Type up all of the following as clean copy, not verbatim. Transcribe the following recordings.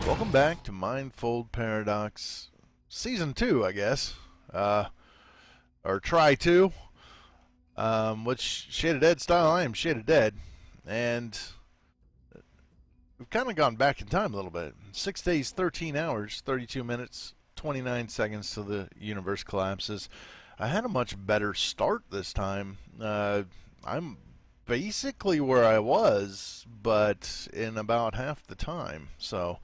Welcome back to Mindfold Paradox Season 2, I guess. Or try to. Which, Shaded Dead style, I am Shaded Dead. And we've kind of gone back in time a little bit. 6 days, 13 hours, 32 minutes, 29 seconds till the universe collapses. I had a much better start this time. I'm basically where I was, but in about half the time. So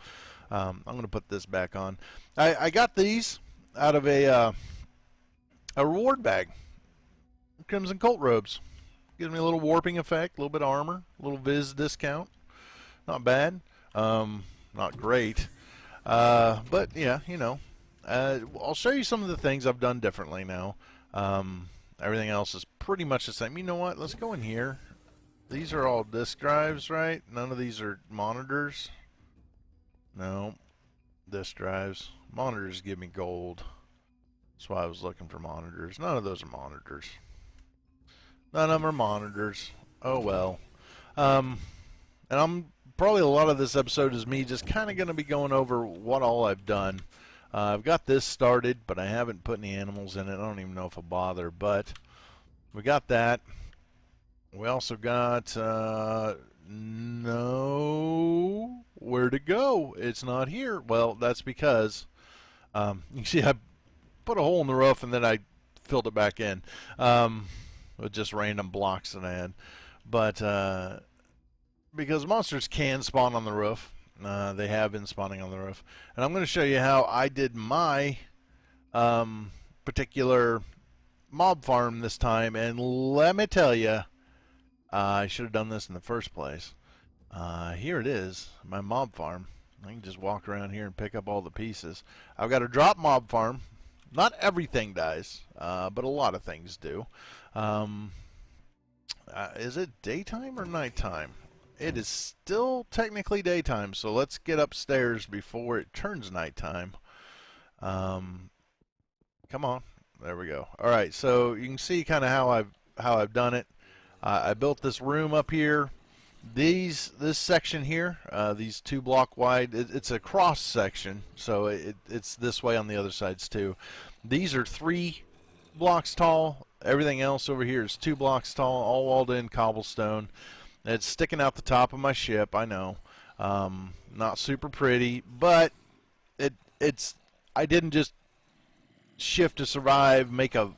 I'm going to put this back on. I got these out of a reward bag. Crimson Colt robes. Gives me a little warping effect, a little bit of armor, a little Viz discount. Not bad. Not great. But yeah, you know. I'll show you some of the things I've done differently now. Everything else is pretty much the same. You know what? Let's go in here. These are all disk drives, right? None of these are monitors. No. Disk drives. Monitors give me gold. That's why I was looking for monitors. None of those are monitors. None of them are monitors. Oh well. And I'm probably a lot of this episode is me just kind of going to be going over what all I've done. I've got this started, but I haven't put any animals in it. I don't even know if I'll bother, but we got that. We also got no, where to go? It's not here. Well, that's because you see I put a hole in the roof and then I filled it back in with just random blocks that I had. But because monsters can spawn on the roof, they have been spawning on the roof, and I'm going to show you how I did my particular mob farm this time. And let me tell you, I should have done this in the first place. Here it is, my mob farm. I can just walk around here and pick up all the pieces. I've got a drop mob farm. Not everything dies, but a lot of things do. Is it daytime or nighttime? It is still technically daytime, so let's get upstairs before it turns nighttime. Come on, there we go. All right, so you can see kind of how I've done it. I built this room up here. This section here, these 2 block wide, it's a cross section, so it's this way on the other sides too. These are 3 blocks tall. Everything else over here is 2 blocks tall, all walled in cobblestone. It's sticking out the top of my ship, I know. Not super pretty, but it's I didn't just shift to survive, make a,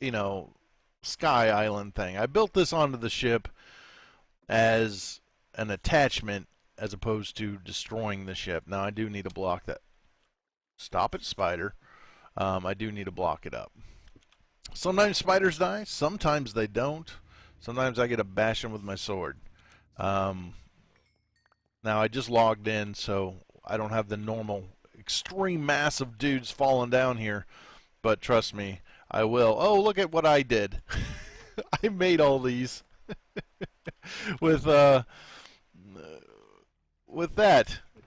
you know, sky island thing. I built this onto the ship as an attachment as opposed to destroying the ship. Now I do need to block that. Stop it, spider. I do need to block it up. Sometimes spiders die, sometimes they don't. Sometimes I get to bash them with my sword. Now I just logged in, so I don't have the normal extreme mass of dudes falling down here. But trust me, I will. Oh, look at what I did. I made all these with that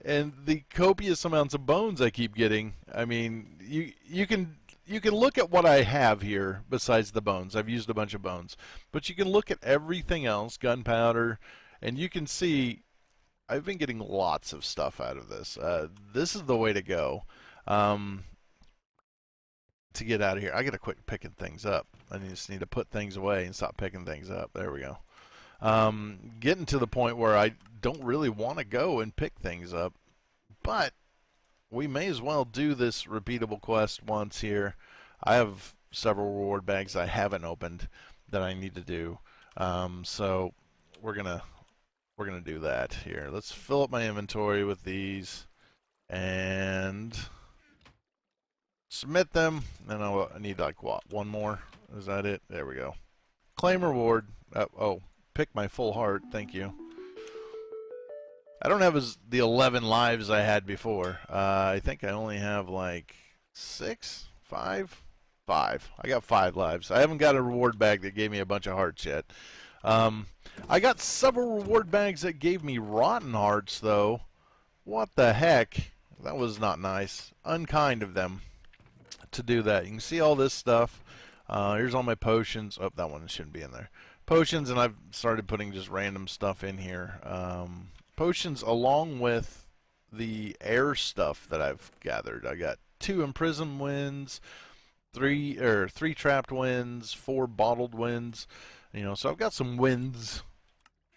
and the copious amounts of bones I keep getting. I mean, you can look at what I have here besides the bones. I've used a bunch of bones, but you can look at everything else, gunpowder, and you can see I've been getting lots of stuff out of this. This is the way to go. To get out of here, I gotta quit picking things up. I just need to put things away and stop picking things up. There we go. Getting to the point where I don't really want to go and pick things up, but we may as well do this repeatable quest once here. I have several reward bags I haven't opened that I need to do, so we're gonna do that here. Let's fill up my inventory with these and submit them. And I need like what? One more? Is that it? There we go. Claim reward. Oh, pick my full heart. Thank you. I don't have the 11 lives I had before. I think I only have like 6, 5. I got 5 lives. I haven't got a reward bag that gave me a bunch of hearts yet. I got several reward bags that gave me rotten hearts though. What the heck? That was not nice. Unkind of them to do that. You can see all this stuff. Here's all my potions. Oh, that one shouldn't be in there. Potions, and I've started putting just random stuff in here. Potions along with the air stuff that I've gathered. I got 2 imprisoned winds, three trapped winds, 4 bottled winds. You know, so I've got some winds,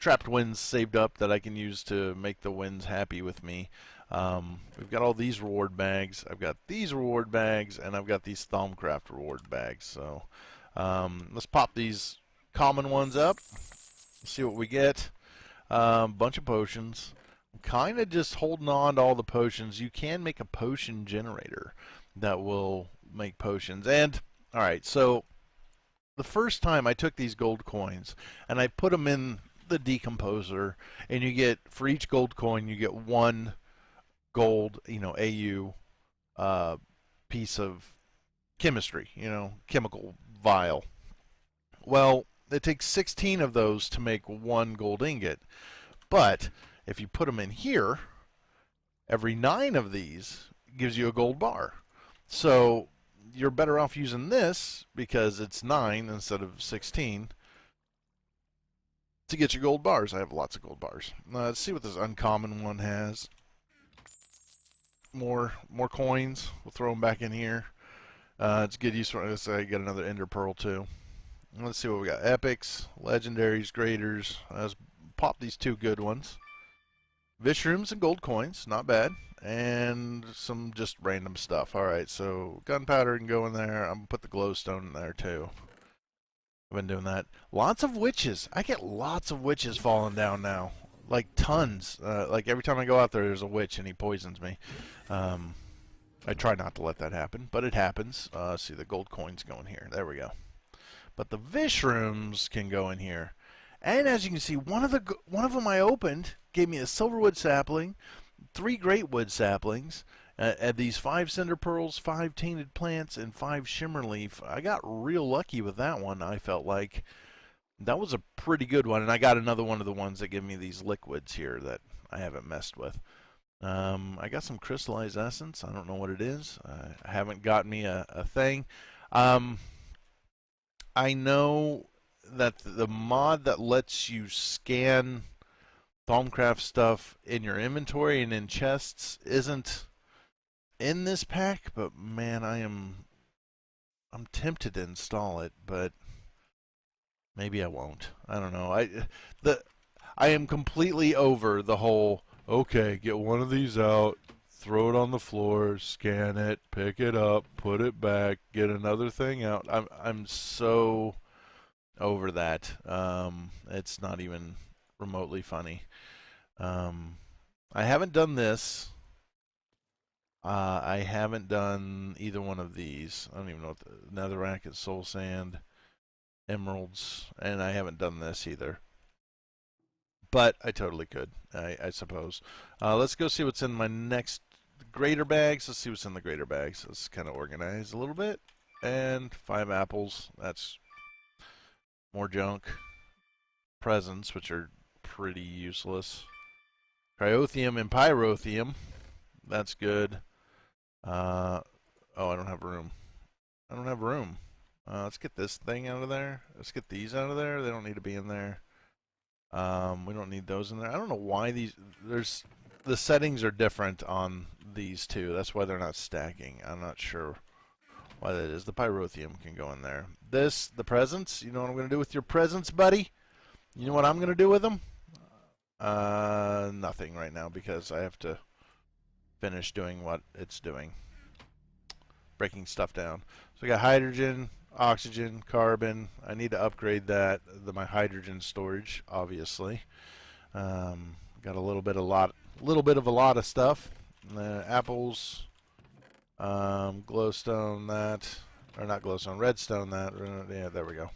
trapped winds saved up that I can use to make the winds happy with me. We've got all these reward bags. I've got these reward bags, and I've got these Thaumcraft reward bags. So let's pop these common ones up. See what we get. Bunch of potions. I'm kind of just holding on to all the potions. You can make a potion generator that will make potions. And all right, so the first time I took these gold coins and I put them in the decomposer, and you get, for each gold coin, you get 1 gold, you know, AU piece of chemistry, you know, chemical vial. Well, it takes 16 of those to make 1 gold ingot. But if you put them in here, every 9 of these gives you a gold bar. So you're better off using this because it's 9 instead of 16 to get your gold bars. I have lots of gold bars. Let's see what this uncommon one has. More coins. We'll throw them back in here. It's good use for this. I get another ender pearl too. Let's see what we got. Epics, legendaries, graders. Let's pop these 2 good ones. Vishrooms and gold coins, not bad. And some just random stuff. Alright, so gunpowder can go in there. I'm going to put the glowstone in there too. I've been doing that. Lots of witches. I get lots of witches falling down now. Like tons. Like every time I go out there, there's a witch and he poisons me. I try not to let that happen, but it happens. See, the gold coins go in here. There we go. But the vishrooms can go in here. And as you can see, one of them I opened gave me a silverwood sapling, 3 greatwood saplings, these 5 cinder pearls, 5 tainted plants, and 5 shimmerleaf. I got real lucky with that one. I felt like that was a pretty good one, and I got another one of the ones that give me these liquids here that I haven't messed with. I got some crystallized essence. I don't know what it is. I haven't got me a thing. I know that the mod that lets you scan Thaumcraft stuff in your inventory and in chests isn't in this pack, but man, I'm tempted to install it, but maybe I won't. I don't know. I am completely over the whole, okay, get one of these out, throw it on the floor, scan it, pick it up, put it back, get another thing out. I'm so over that. It's not even remotely funny. I haven't done this. I haven't done either one of these. I don't even know what the netherrack is, soul sand, emeralds, and I haven't done this either. But I totally could, I suppose. Let's go see what's in my next greater bags. Let's see what's in the greater bags. Let's kind of organize a little bit. And 5 apples. That's more junk. Presents, which are pretty useless. Cryothium and pyrotheum. That's good. Oh, I don't have room. I don't have room. Let's get this thing out of there. Let's get these out of there. They don't need to be in there. We don't need those in there. I don't know why the settings are different on these two. That's why they're not stacking. I'm not sure why that is. The pyrotheum can go in there. The presents. You know what I'm going to do with your presents, buddy? You know what I'm going to do with them? Nothing right now because I have to finish doing what it's doing. Breaking stuff down. So I got hydrogen, oxygen, carbon. I need to upgrade that. My hydrogen storage, obviously. Got a little bit of a lot of stuff. Apples, glowstone that, or not glowstone, redstone that. Yeah, there we go.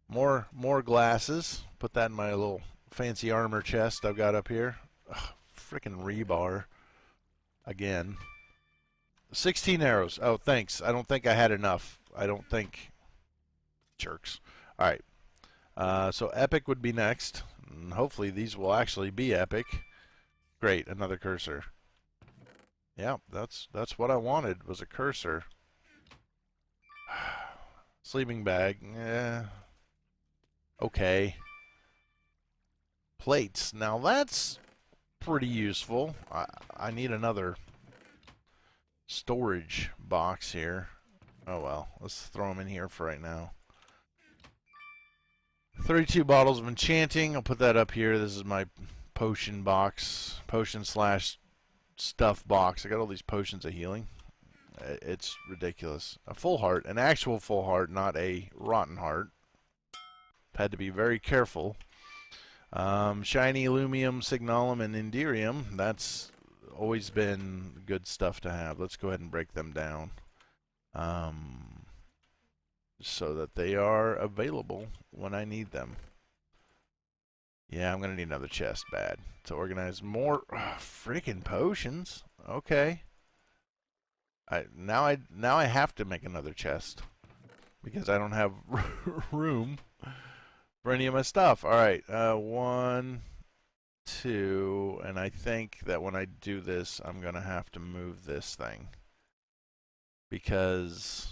More glasses. Put that in my little fancy armor chest I've got up here. Freaking rebar. Again. 16 arrows. Oh, thanks. I don't think I had enough. I don't think. Jerks. Alright. So epic would be next. And hopefully these will actually be epic. Great. Another cursor. Yeah, that's what I wanted, was a cursor. Sleeping bag. Yeah. Okay. Plates. Now that's pretty useful. I need another storage box here. Oh well, let's throw them in here for right now. 32 bottles of enchanting. I'll put that up here. This is my potion box, potion slash stuff box. I got all these potions of healing. It's ridiculous. A full heart, an actual full heart, not a rotten heart. Had to be very careful. Shiny, Illumium, Signalum, and Indirium. That's always been good stuff to have. Let's go ahead and break them down. So that they are available when I need them. Yeah, I'm going to need another chest bad to organize more freaking potions. Okay. Now I have to make another chest because I don't have room for any of my stuff. All right, 1, 2, and I think that when I do this, I'm gonna have to move this thing because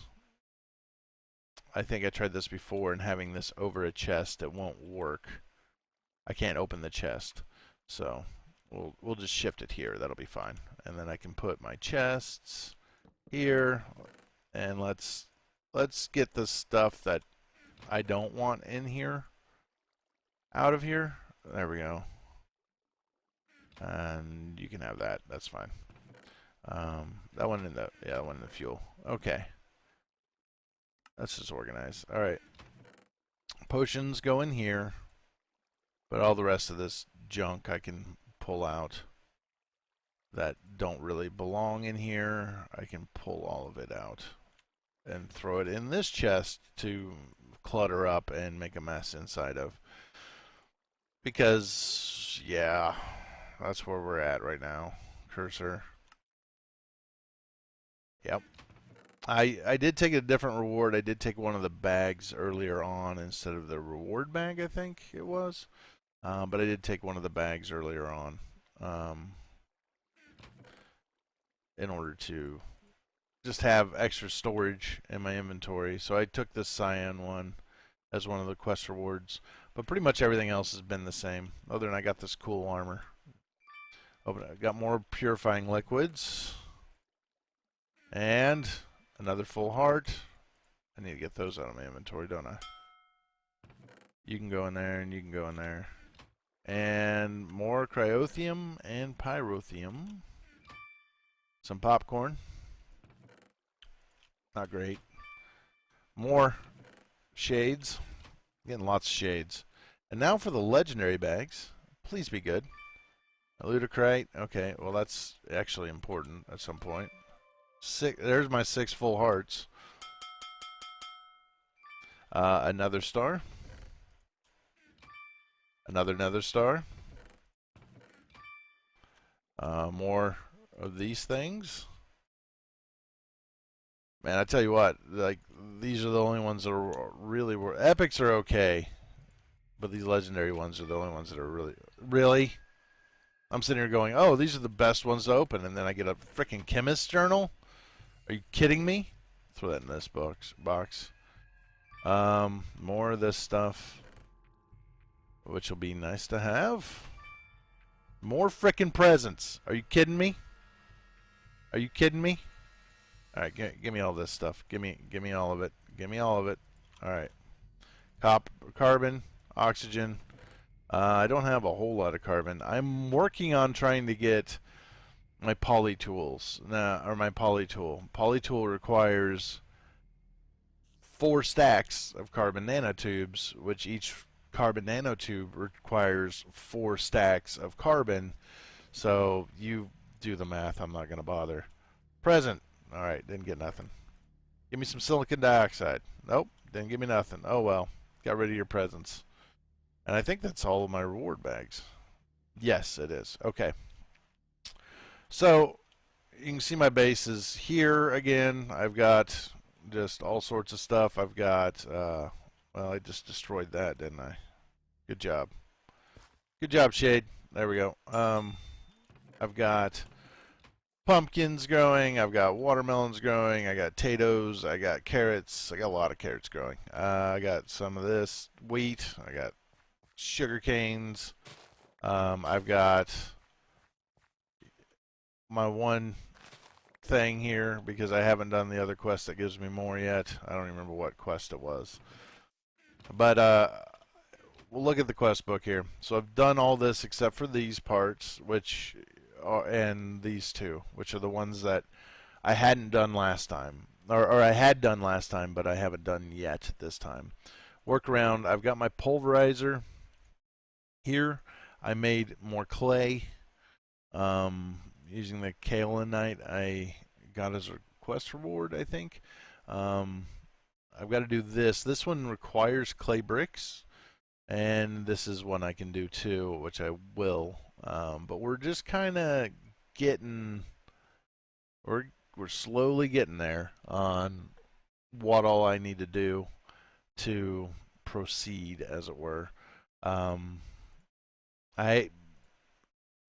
I think I tried this before, and having this over a chest, it won't work. I can't open the chest, so we'll just shift it here. That'll be fine, and then I can put my chests here, and let's get the stuff that I don't want in here out of here. There we go. And you can have that. That's fine. That one in the that one in the fuel. Okay. Let's just organize. All right. Potions go in here, but all the rest of this junk I can pull out that don't really belong in here. I can pull all of it out and throw it in this chest to clutter up and make a mess inside of. Because, yeah, that's where we're at right now. Cursor. Yep. I did take a different reward. I did take one of the bags earlier on instead of the reward bag, I think it was. But I did take one of the bags earlier on in order to just have extra storage in my inventory. So I took this cyan one as one of the quest rewards. But pretty much everything else has been the same, other than I got this cool armor. Open it. I got more purifying liquids. And another full heart. I need to get those out of my inventory, don't I? You can go in there, and you can go in there. And more cryothium and pyrothium. Some popcorn. Not great. More shades. Getting lots of shades. And now for the legendary bags. Please be good. A ludicrate. Okay, well that's actually important at some point. There's my 6 full hearts. Another star. Another star. More of these things. Man, I tell you what, like these are the only ones that are really epics are okay, but these legendary ones are the only ones that are really. I'm sitting here going, oh, these are the best ones to open, and then I get a freaking chemist journal. Are you kidding me? Throw that in this box. More of this stuff, which will be nice to have. More frickin' presents. Are you kidding me? Are you kidding me? All right, give me all this stuff. Give me all of it. Give me all of it. All right. Carbon, oxygen. I don't have a whole lot of carbon. I'm working on trying to get my poly tools. Or my poly tool. Poly tool requires 4 stacks of carbon nanotubes, which each carbon nanotube requires 4 stacks of carbon. So you do the math. I'm not going to bother. Present. All right, didn't get nothing. Give me some silicon dioxide. Nope, didn't give me nothing. Oh well, got rid of your presents. And I think that's all of my reward bags. Yes, it is. Okay. So you can see my bases here again. I've got just all sorts of stuff. I've got, well, I just destroyed that, didn't I? Good job. Good job, Shade. There we go. I've got pumpkins growing, I've got watermelons growing, I got potatoes, I got carrots, I got a lot of carrots growing. I got some of this wheat, I got sugar canes, I've got my one thing here because I haven't done the other quest that gives me more yet. I don't even remember what quest it was. But we'll look at the quest book here. So I've done all this except for these parts, which are, and these two, which are the ones that I hadn't done last time. Or I had done last time, but I haven't done yet this time. Workaround, I've got my pulverizer here. I made more clay using the kaolinite I got as a quest reward, I think. I've got to do this. This one requires clay bricks, and this is one I can do too, which I will. But we're just kind of getting, we're slowly getting there on what all I need to do to proceed, as it were. I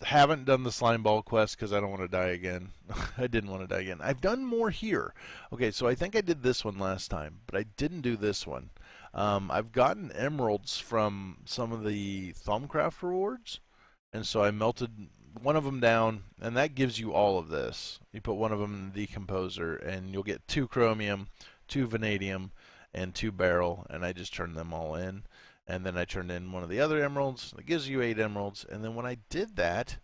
haven't done the slime ball quest because I don't want to die again. I didn't want to die again. I've done more here. Okay, so I think I did this one last time, but I didn't do this one. I've gotten emeralds from some of the Thumbcraft rewards, and so I melted one of them down, and that gives you all of this. You put one of them in the decomposer, and you'll get 2 chromium, 2 vanadium, and 2 beryl, and I just turned them all in. And then I turned in one of the other emeralds. It gives you 8 emeralds. And then when I did that,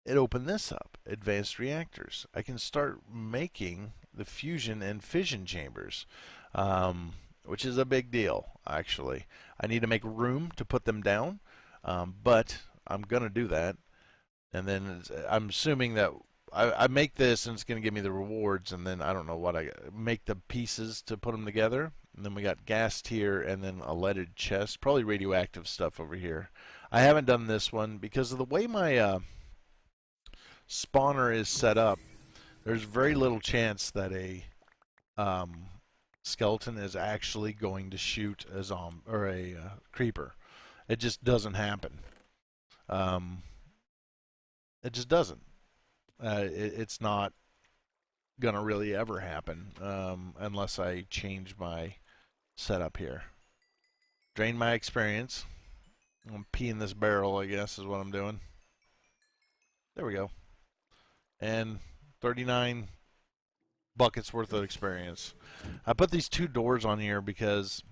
it opened this up, advanced reactors. I can start making the fusion and fission chambers, which is a big deal, actually. I need to make room to put them down, but I'm going to do that. And then I'm assuming that I make this and it's going to give me the rewards, and then I don't know what I make the pieces to put them together. And then we got gas tier and then a leaded chest, probably radioactive stuff over here. I haven't done this one because of the way my spawner is set up. There's very little chance that a skeleton is actually going to shoot a zombie or a creeper. It just doesn't happen. It just doesn't. It's not gonna really ever happen unless I change my setup here. Drain my experience. I'm peeing this barrel, I guess, is what I'm doing. There we go. And 39 buckets worth of experience. I put these 2 doors on here because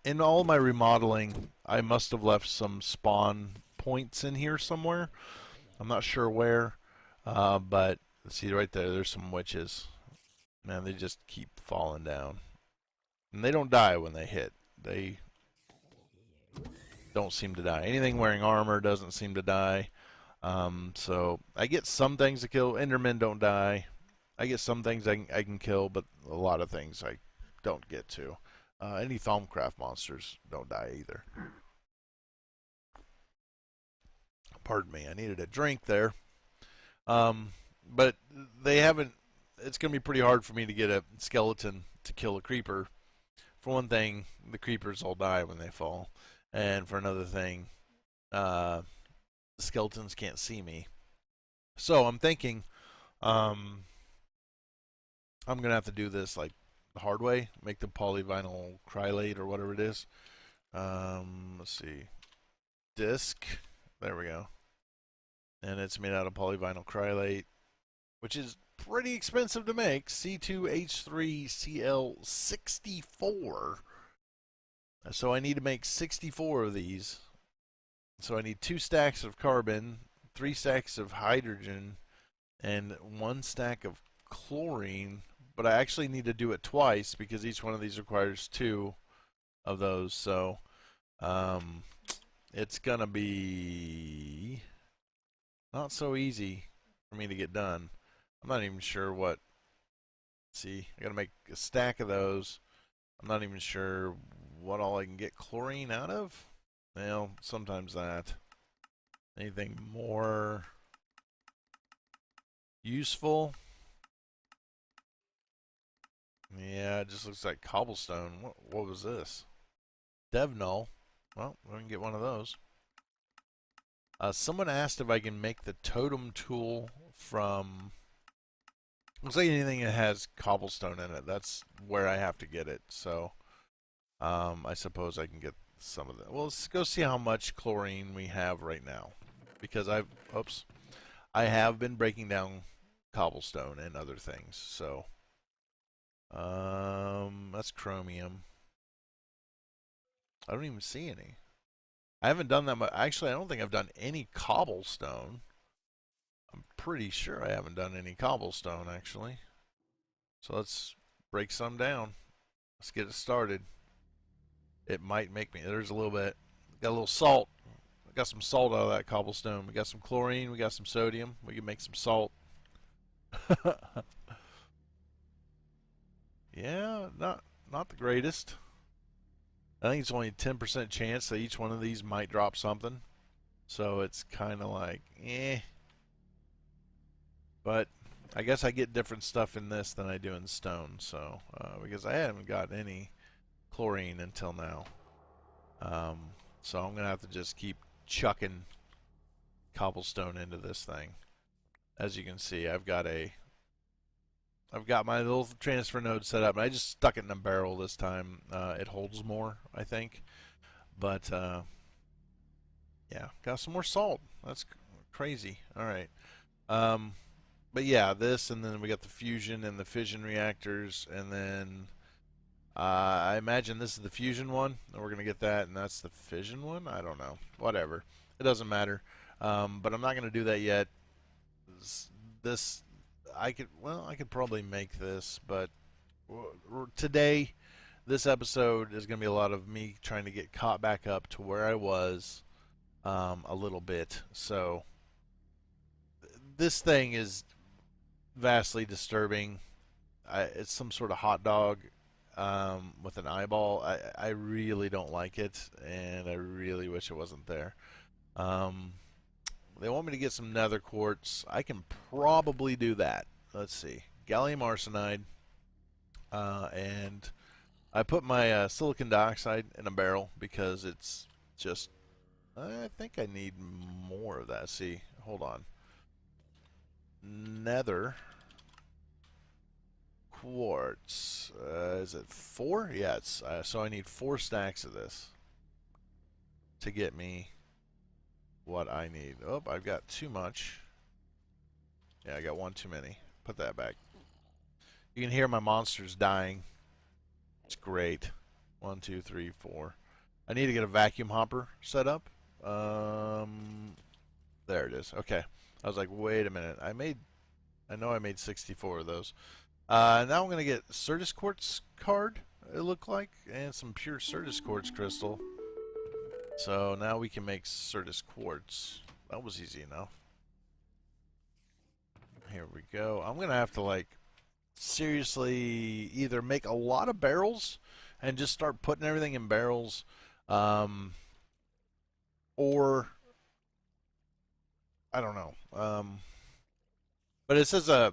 in all my remodeling, I must have left some spawn points in here somewhere. I'm not sure where, but see right there, there's some witches. Man, they just keep falling down. And they don't die when they hit. They don't seem to die. Anything wearing armor doesn't seem to die. So I get some things to kill. Endermen don't die. I get some things I can kill, but a lot of things I don't get to. Any Thumbcraft monsters don't die either. Pardon me, I needed a drink there. But they haven't. It's going to be pretty hard for me to get a skeleton to kill a creeper. For one thing, the creepers all die when they fall. And for another thing, the skeletons can't see me. So I'm thinking I'm going to have to do this like the hard way. Make the polyvinyl chrylate or whatever it is. Let's see. Disc. There we go. And it's made out of polyvinyl chrylate, which is pretty expensive to make. C2H3Cl64. So I need to make 64 of these. So I need 2 stacks of carbon, 3 stacks of hydrogen, and 1 stack of chlorine. But I actually need to do it twice because each one of these requires 2 of those. So it's going to be not so easy for me to get done. I'm not even sure what. See, I gotta make a stack of those. I'm not even sure what all I can get chlorine out of. Well, sometimes that. Anything more useful? Yeah, it just looks like cobblestone. What was this? Dev null. Well, we can get one of those. Someone asked if I can make the totem tool from. Looks like anything that has cobblestone in it. That's where I have to get it. So, I suppose I can get some of that. Well, let's go see how much chlorine we have right now, because I have been breaking down cobblestone and other things. So, that's chromium. I don't even see any. I haven't done that much. Actually, I don't think I've done any cobblestone. I'm pretty sure I haven't done any cobblestone, actually. So let's break some down. Let's get it started. It might make me. There's a little bit. Got a little salt. I got some salt out of that cobblestone. We got some chlorine. We got some sodium. We can make some salt. Yeah, not the greatest. I think it's only a 10% chance that each one of these might drop something. So it's kind of like, eh. But I guess I get different stuff in this than I do in stone. So, because I haven't got any chlorine until now. So I'm going to have to just keep chucking cobblestone into this thing. As you can see, I've got my little transfer node set up, and I just stuck it in a barrel this time. It holds more, I think. But, yeah, got some more salt. That's crazy. All right. But yeah, this, and then we got the fusion and the fission reactors, and then I imagine this is the fusion one, and we're going to get that, and that's the fission one? I don't know. Whatever. It doesn't matter. But I'm not going to do that yet. This, I could probably make this, but today, this episode is going to be a lot of me trying to get caught back up to where I was a little bit. So, this thing is vastly disturbing. It's some sort of hot dog with an eyeball. I really don't like it, and I really wish it wasn't there. They want me to get some nether quartz. I can probably do that. Let's see. Gallium arsenide. And I put my silicon dioxide in a barrel because it's just... I think I need more of that. See, hold on. Nether quartz. Is it 4? Yeah, it's so I need 4 stacks of this to get me what I need. Oh, I've got too much. Yeah, I got one too many. Put that back. You can hear my monsters dying. It's great. 1, 2, 3, 4. I need to get a vacuum hopper set up. There it is. Okay. I was like, wait a minute. I know I made 64 of those. Now I'm going to get Certus Quartz card, it looked like, and some pure Certus Quartz crystal. So now we can make Certus Quartz. That was easy enough. Here we go. I'm going to have to, like, seriously either make a lot of barrels and just start putting everything in barrels, or I don't know. But it says I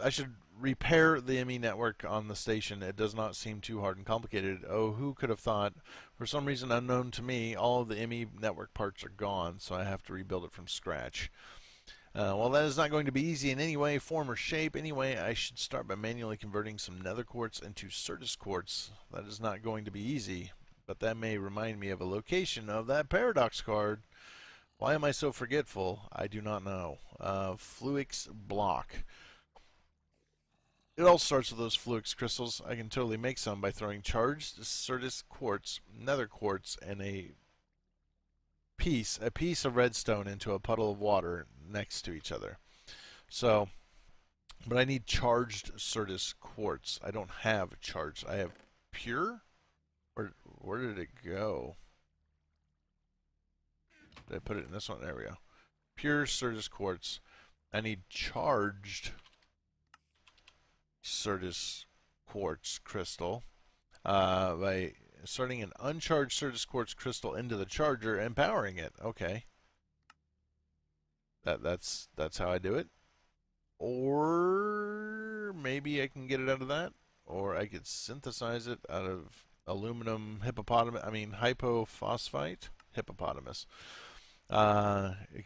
should repair the ME network on the station. It does not seem too hard and complicated. Oh, who could have thought? For some reason unknown to me, all of the ME network parts are gone, so I have to rebuild it from scratch. Well, that is not going to be easy in any way, form, or shape. Anyway, I should start by manually converting some nether quartz into Certus quartz. That is not going to be easy, but that may remind me of a location of that paradox card. Why am I so forgetful? I do not know. Fluix block. It all starts with those Fluix crystals. I can totally make some by throwing charged Certus quartz, nether quartz, and a piece of redstone into a puddle of water next to each other. So, but I need charged Certus quartz. I don't have charged. I have pure? Where did it go? Did I put it in this one? There we go. Pure Certus quartz. I need charged Certus quartz crystal by inserting an uncharged Certus quartz crystal into the charger and powering it. Okay. That's how I do it. Or maybe I can get it out of that, or I could synthesize it out of aluminum hypophosphite hippopotamus. It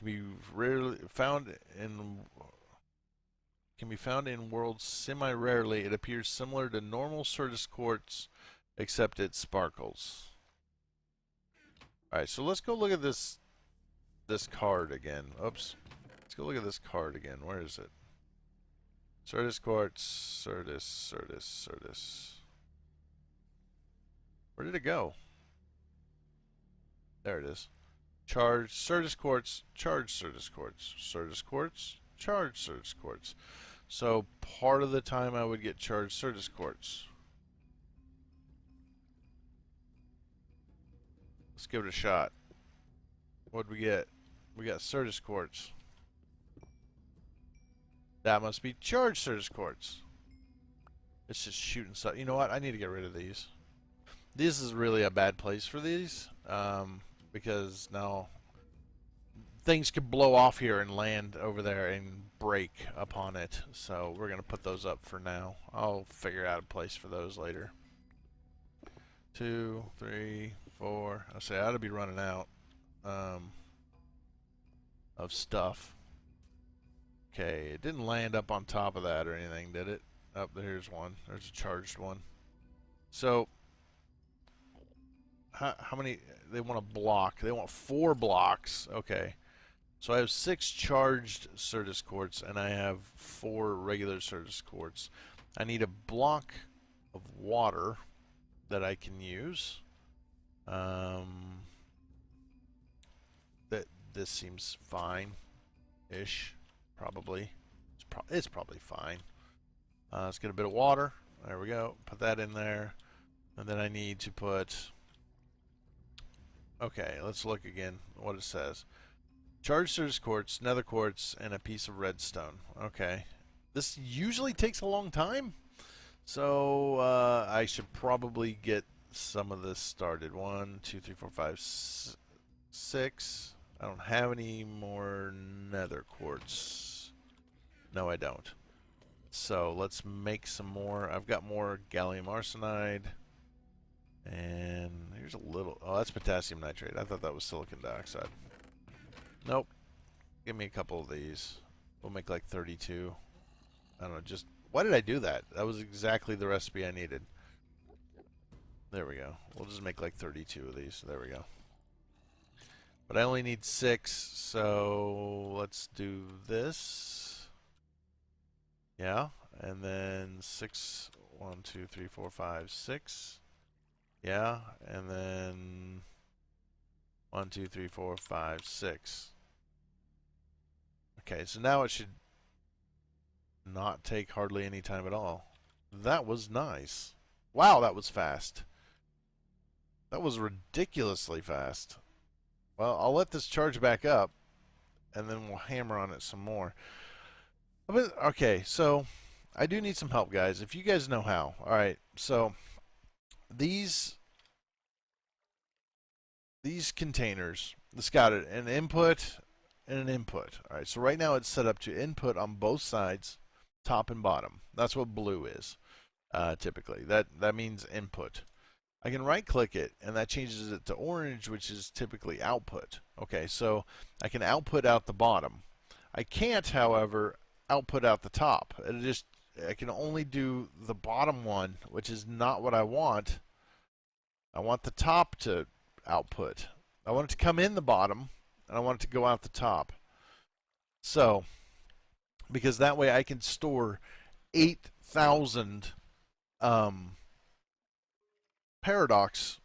can be found in worlds semi-rarely. It appears similar to normal Certus quartz, except it sparkles. All right, so let's go look at this card again. Oops. Let's go look at this card again. Where is it? Certus Quartz, Certus, Certus, Certus. Where did it go? There it is. Charge Certus Quartz, charge Certus Quartz, Certus Quartz, charge Certus Quartz. So part of the time I would get charged Certus Quartz. Let's give it a shot. What'd we get? We got Certus Quartz. That must be charged Certus Quartz. It's just shooting stuff. You know what? I need to get rid of these. This is really a bad place for these. Because now things could blow off here and land over there and break upon it. So we're going to put those up for now. I'll figure out a place for those later. 2, 3, 4. I say I ought to be running out of stuff. Okay, it didn't land up on top of that or anything, did it? Oh, there's one. There's a charged one. So, how many? They want a block. They want 4 blocks. Okay. So I have 6 charged Certus Quartz, and I have 4 regular Certus Quartz. I need a block of water that I can use. This seems fine-ish, probably. It's probably fine. Let's get a bit of water. There we go. Put that in there, and then I need to put. Okay, let's look again what it says. Charged Certus Quartz, Nether Quartz, and a piece of redstone. Okay. This usually takes a long time, so I should probably get some of this started. 1, 2, 3, 4, 5, 6. I don't have any more Nether Quartz. No, I don't. So let's make some more. I've got more gallium arsenide. And here's a little. Oh, that's potassium nitrate. I thought that was silicon dioxide. Nope. Give me a couple of these. We'll make like 32. I don't know. Just why did I do that? That was exactly the recipe I needed. There we go. We'll just make like 32 of these. There we go. But I only need 6, so let's do this. Yeah, and then 6. 1, 2, 3, 4, 5, 6. Yeah, and then 1, 2, 3, 4, 5, 6. Okay, so now it should not take hardly any time at all. That was nice. Wow, that was fast. That was ridiculously fast. Well, I'll let this charge back up, and then we'll hammer on it some more. Okay, so I do need some help, guys. If you guys know how. All right, so these containers, it's got an input and an input. All right, so right now it's set up to input on both sides, top and bottom. That's what blue is, typically. That means input. I can right-click it, and that changes it to orange, which is typically output. Okay, so I can output out the bottom. I can't, however, output out the top. I can only do the bottom one, which is not what I want. I want the top to output. I want it to come in the bottom, and I want it to go out the top. So, because that way I can store 8,000 paradox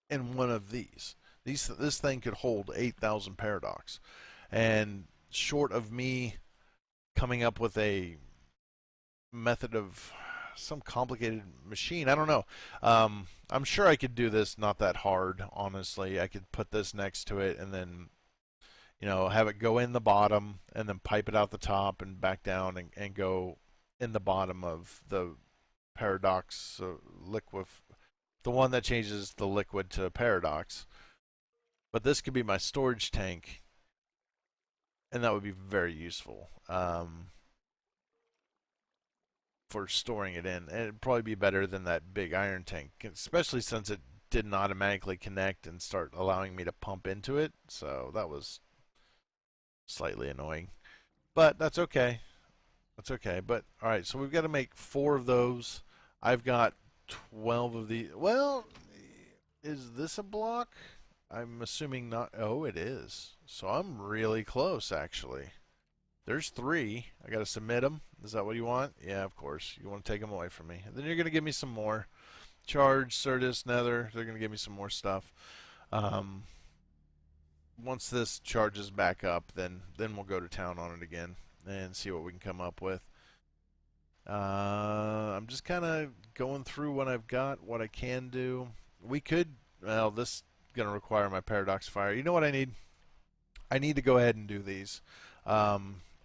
in one of these. This thing could hold 8,000 paradox. And short of me coming up with a method of some complicated machine, I don't know. I'm sure I could do this not that hard, honestly. I could put this next to it and then, have it go in the bottom and then pipe it out the top and back down and go in the bottom of the paradox liquid. The one that changes the liquid to paradox. But this could be my storage tank, and that would be very useful for storing it in. And it'd probably be better than that big iron tank, especially since it didn't automatically connect and start allowing me to pump into it. So that was slightly annoying. But that's okay. That's okay. But, alright, so we've got to make 4 of those. I've got 12 of these. Well, is this a block? I'm assuming not. Oh, it is. So I'm really close, actually. There's 3. I got to submit them. Is that what you want? Yeah, of course. You want to take them away from me. And then you're going to give me some more. Charge, Certus, Nether. They're going to give me some more stuff. Um, Once this charges back up, then we'll go to town on it again and see what we can come up with. I'm just kind of going through what I've got, what I can do. We could, well, this is going to require my Paradox Fire. You know what I need? I need to go ahead and do these.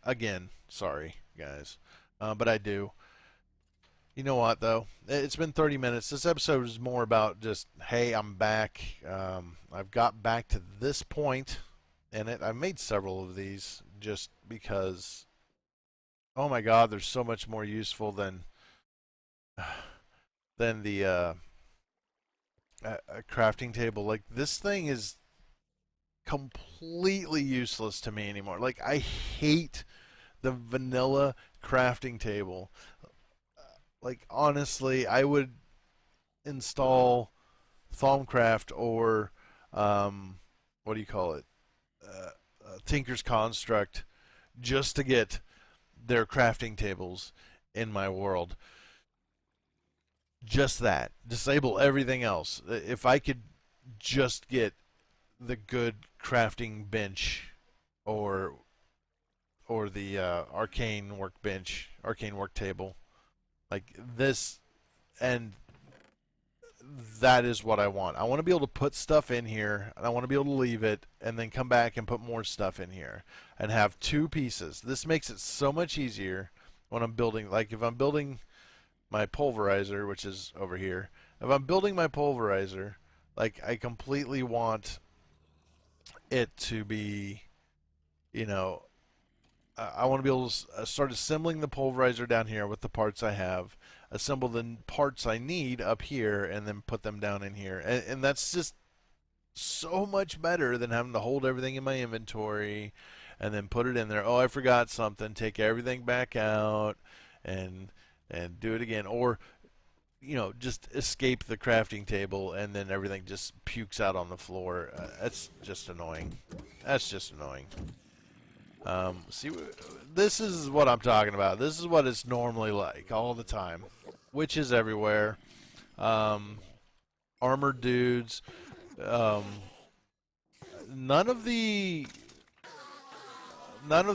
Again, sorry, guys. But I do. You know what, though? It's been 30 minutes. This episode is more about just, hey, I'm back. I've got back to this point in it. I've made several of these just because, oh my God, they're so much more useful than the a crafting table. Like, this thing is completely useless to me anymore. Like, I hate the vanilla crafting table. Like, honestly, I would install Thaumcraft or what do you call it? Tinker's Construct just to get their crafting tables in my world. Just that. Disable everything else. If I could just get the good crafting bench or the arcane workbench, arcane work table, like this, and that is what I want. I want to be able to put stuff in here, and I want to be able to leave it, and then come back and put more stuff in here, and have 2 pieces. This makes it so much easier when I'm building. Like, if I'm building my pulverizer, which is over here, if I'm building my pulverizer, like, I completely want it to be, you know, I want to be able to start assembling the pulverizer down here with the parts I have, assemble the parts I need up here, and then put them down in here. And that's just so much better than having to hold everything in my inventory and then put it in there. Oh, I forgot something. Take everything back out and do it again. Or, you know, just escape the crafting table and then everything just pukes out on the floor. That's just annoying. That's just annoying. See, this is what I'm talking about. This is what it's normally like all the time. Witches everywhere. Armored dudes. None of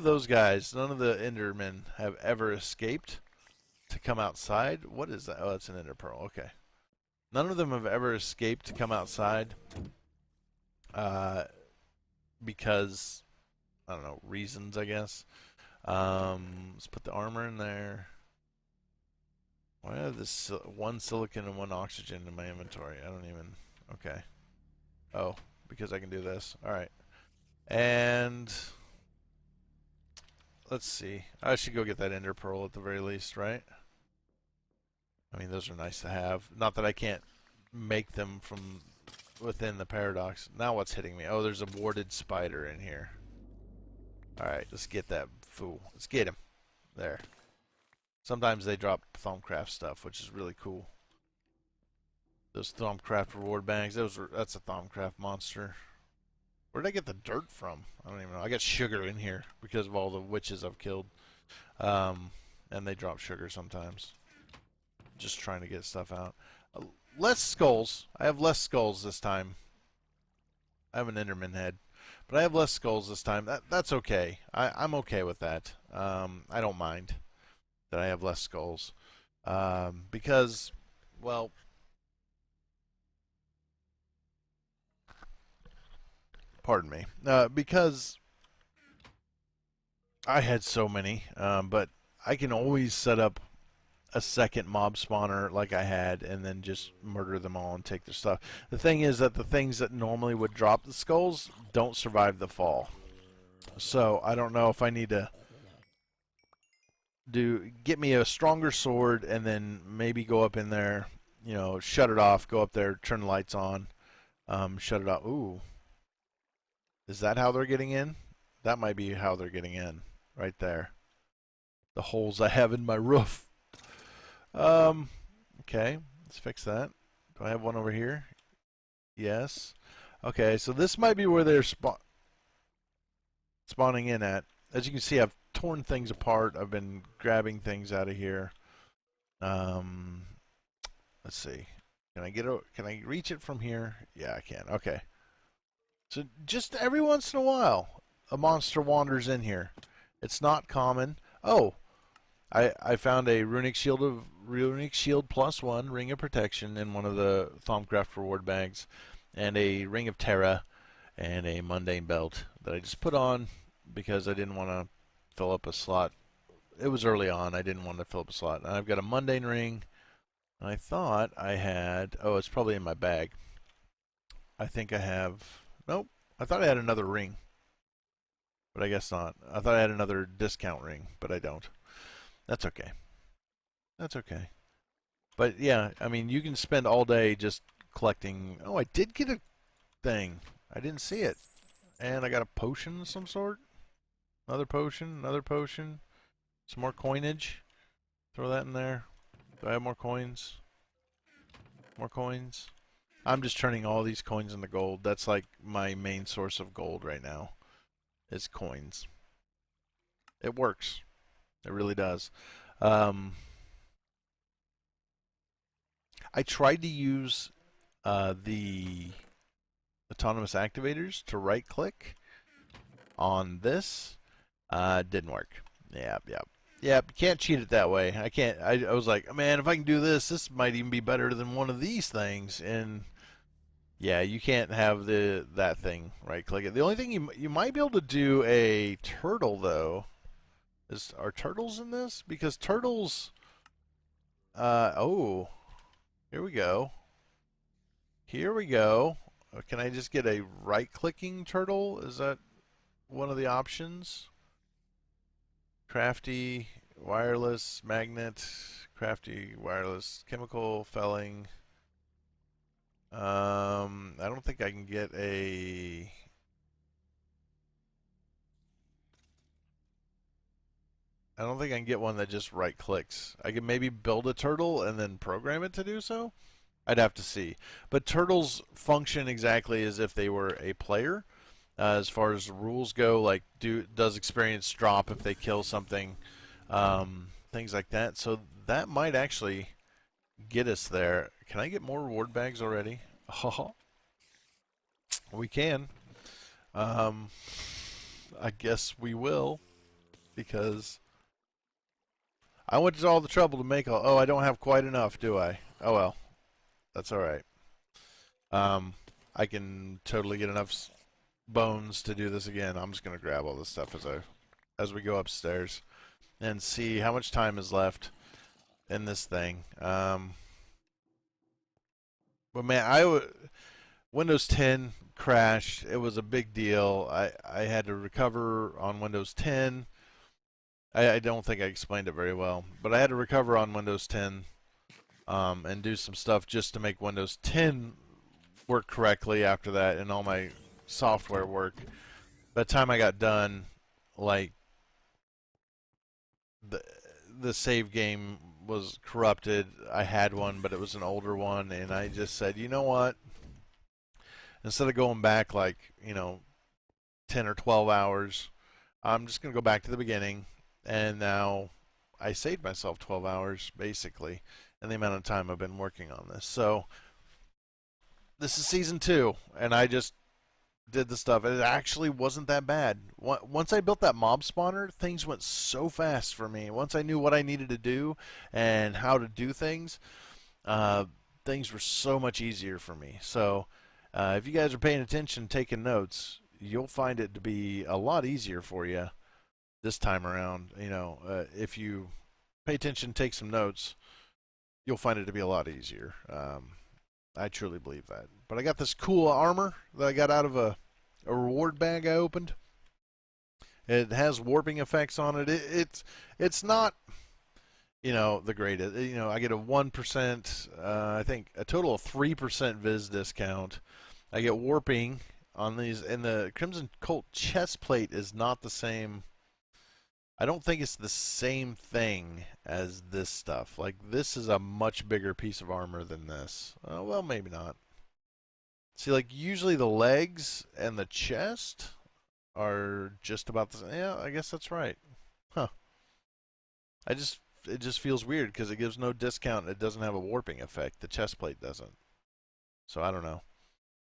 those guys, none of the Endermen have ever escaped to come outside. What is that? Oh, that's an Ender Pearl. Okay. None of them have ever escaped to come outside. Because I don't know, reasons, I guess. Let's put the armor in there. Why do I have this 1 silicon and 1 oxygen in my inventory? I don't even... Okay. Oh, because I can do this. Alright. And... let's see. I should go get that Ender Pearl at the very least, right? I mean, those are nice to have. Not that I can't make them from within the Paradox. Now what's hitting me? Oh, there's a warded spider in here. Alright, let's get that fool. Let's get him. There. Sometimes they drop Thaumcraft stuff, which is really cool. Those Thaumcraft reward bags, that's a Thaumcraft monster. Where did I get the dirt from? I don't even know. I got sugar in here because of all the witches I've killed. And they drop sugar sometimes. Just trying to get stuff out. Less skulls. I have less skulls this time. I have an Enderman head. But I have less skulls this time. That's okay. I'm okay with that. I don't mind that I have less skulls. Because, well... pardon me. Because I had so many. But I can always set up a second mob spawner like I had and then just murder them all and take their stuff. The thing is that the things that normally would drop the skulls don't survive the fall. So I don't know if I need to get me a stronger sword and then maybe go up in there, you know, shut it off, go up there, turn the lights on, shut it off. Ooh. Is that how they're getting in? That might be how they're getting in. Right there. The holes I have in my roof. Okay, let's fix that. Do I have one over here? Yes. Okay, so this might be where they're spawning in at. As you can see, I've torn things apart. I've been grabbing things out of here. Um, let's see. Can I reach it from here? Yeah, I can. Okay. So just every once in a while, a monster wanders in here. It's not common. Oh, I found a runic shield +1 ring of protection in one of the Thaumcraft reward bags, and a ring of Terra, and a mundane belt that I just put on because I didn't want to fill up a slot. It was early on. I didn't want to fill up a slot. And I've got a mundane ring. I thought I had. Oh, it's probably in my bag. I think I have. Nope. I thought I had another ring, but I guess not. I thought I had another discount ring, but I don't. That's okay. That's okay. But yeah, I mean, you can spend all day just collecting. Oh, I did get a thing. I didn't see it. And I got a potion of some sort. Another potion, another potion. Some more coinage. Throw that in there. Do I have more coins? More coins. I'm just turning all these coins into gold. That's like my main source of gold right now. Is coins. It works. It really does. I tried to use the autonomous activators to right click on this. Didn't work. Yep, yep. Yep, you can't cheat it that way. I can't. I was like, man, if I can do this, this might even be better than one of these things. And yeah, you can't have that thing right click it. The only thing you might be able to do a turtle though. Are turtles in this? Because turtles. Oh, here we go. Here we go. Can I just get a right-clicking turtle? Is that one of the options? Crafty, wireless, magnet, crafty, wireless, chemical, felling. I don't think I can get a... I don't think I can get one that just right-clicks. I can maybe build a turtle and then program it to do so? I'd have to see. But turtles function exactly as if they were a player. As far as rules go, like does experience drop if they kill something, things like that. So that might actually get us there. Can I get more reward bags already? Oh, we can. Um, I guess we will because I went to all the trouble to make all. Oh, I don't have quite enough, do I? Oh well, that's all right. I can totally get enough bones to do this again. I'm just gonna grab all this stuff as we go upstairs and see how much time is left in this thing. But man, Windows 10 crashed. It was a big deal. I had to recover on Windows 10. I don't think I explained it very well, but I had to recover on Windows 10 and do some stuff just to make Windows 10 work correctly after that and all my software work. By the time I got done, like the the save game was corrupted. I had one, but it was an older one, and I just said, you know what? Instead of going back like 10 or 12 hours, I'm just gonna go back to the beginning. And now I saved myself 12 hours basically, in the amount of time I've been working on this. So this is season 2, and I just did the stuff. It actually wasn't that bad. Once I built that mob spawner, things went so fast for me. Once I knew what I needed to do and how to do things, things were so much easier for me. So if you guys are paying attention, taking notes, you'll find it to be a lot easier for you this time around. If you pay attention, take some notes, you'll find it to be a lot easier. I truly believe that. But I got this cool armor that I got out of a reward bag I opened. It has warping effects on it. It's not the greatest. I get a 1%, I think a total of 3% Viz discount. I get warping on these, and the Crimson Cult chest plate is not the same. I don't think it's the same thing as this stuff. Like, this is a much bigger piece of armor than this. Well, maybe not. See, like usually the legs and the chest are just about the same. Yeah, I guess that's right. Huh. It just feels weird because it gives no discount. It doesn't have a warping effect. The chest plate doesn't. So I don't know.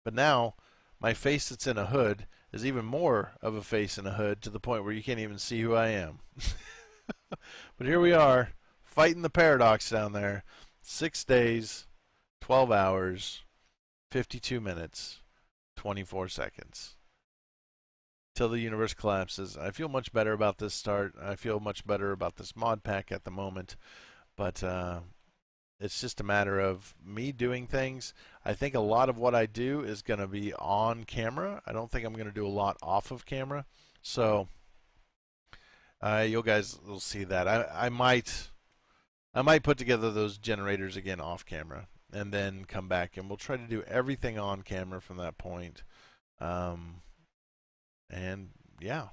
But now my face that's in a hood is even more of a face in a hood to the point where you can't even see who I am. But here we are, fighting the paradox down there. 6 days, 12 hours, 52 minutes, 24 seconds. Till the universe collapses. I feel much better about this start. I feel much better about this mod pack at the moment. But it's just a matter of me doing things. I think a lot of what I do is going to be on camera. I don't think I'm going to do a lot off of camera. So you guys will see that. I might put together those generators again off camera and then come back, and we'll try to do everything on camera from that point. And yeah,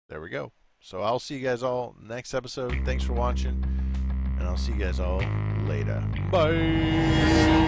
there we go. So I'll see you guys all next episode. Thanks for watching, and I'll see you guys all later. Bye.